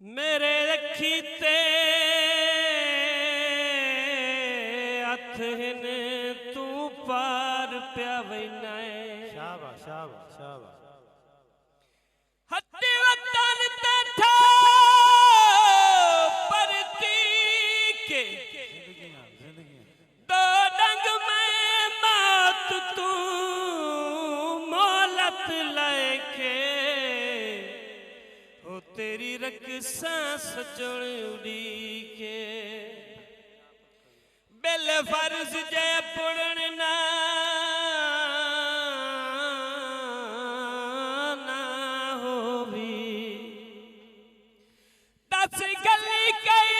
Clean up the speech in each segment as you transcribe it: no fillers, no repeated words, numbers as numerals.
मेरे रखी ते हथ हिन तू पार प्या वैना शाबाश शाबाश शाबाश हत्ते वतन ते ठा परती के दो डंग में मौत तू मोलत लेके हो तेरी रक्षा सजण उड़ी के बेल फर्ज जे पुड़न ना होवी दस गली कई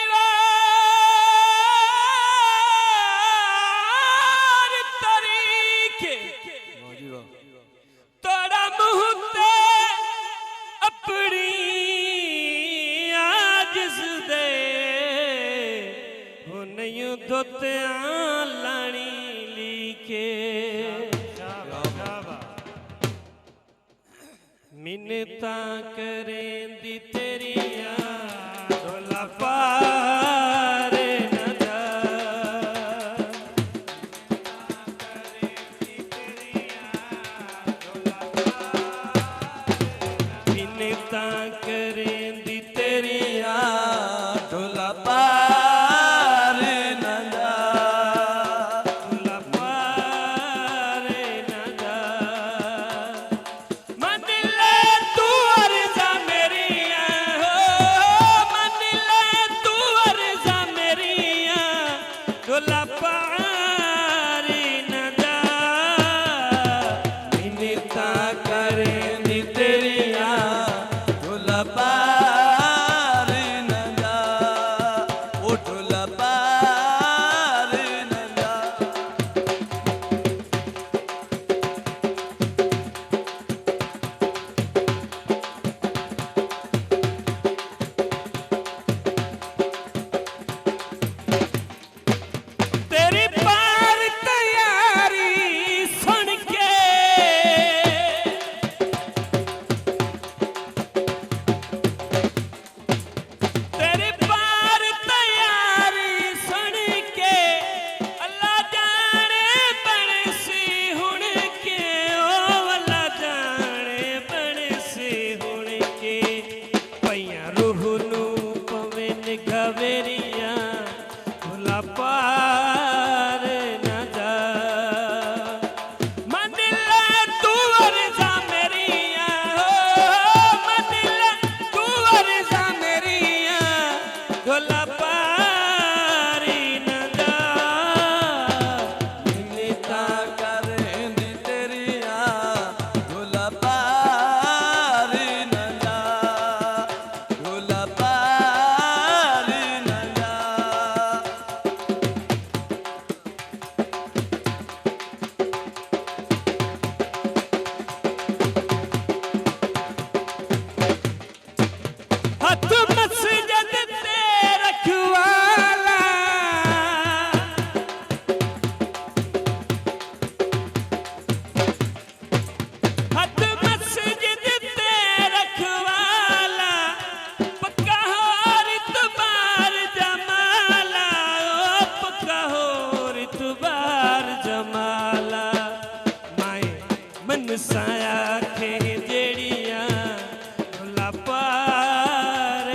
वार तरीके तोड़ा मुँह ते अपनी आजिज़ दे हो नहीं धोते लानी लीके मिन्नता करें दी तेरिया ढोला पार न जा मिन्नता करें दी तेरिया ढोला पार न जा ढोला पार न जा मन ले तू अर्ज़ा मेरिया हो मन ले तू अर्ज़ा मेरिया ढोला पार न जा मिन्नता करें दी तेरिया ढोला पार न जा ओ ढोला पार न जा तेरी पार तैयारी सुन के तेरी पार तैयारी सुन के अल्लाह जाने बनसी हुण के ओ अल्लाह जाने बनसी हुण के पैया रूह नू पवे निगवेरिया भुला पार न जा मन ले तू अर्ज़ा मेरिया हो मन ले तू अर्ज़ा मेरिया ढोला पार न जा मिन्नता करें दी तेरिया ढोला पार न जा ढोला पार न जा हथ मस्जिद ते रखवाला हथ मस्जिद ते रखवाला पक्का हो रितबार जमाला ओ पक्का हो रितबार जमाला माए मन साया खे जेड़िया ढोला पार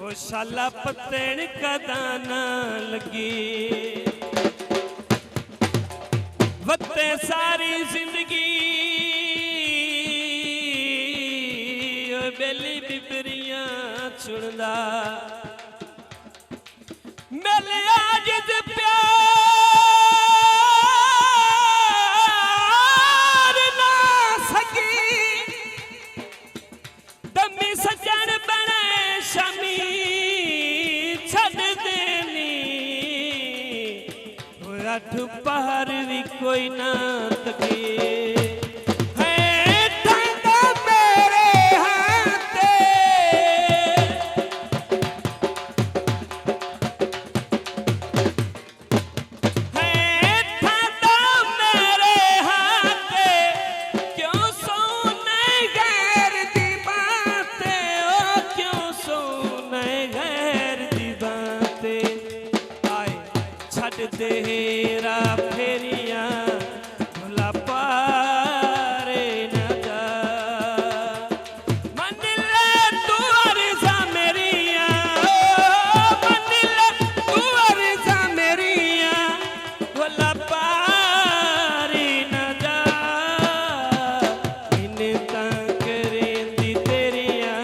वो शाला पत्तेन कदा ना लगी वत्ते सारी जिंदगी बेली बिबरियां चुनदा मेले आज प्यार ना सकी दमी सजन बने शमी छड़ देनी अठ पहर भी कोई ना तके तेरा फेरिया भुला पारे न जा मन ले तू अर्जा मेरिया मन ले तू अर्जा मेरिया भुला पारे न जा इन तक रेंदी तेरिया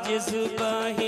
जिस बाही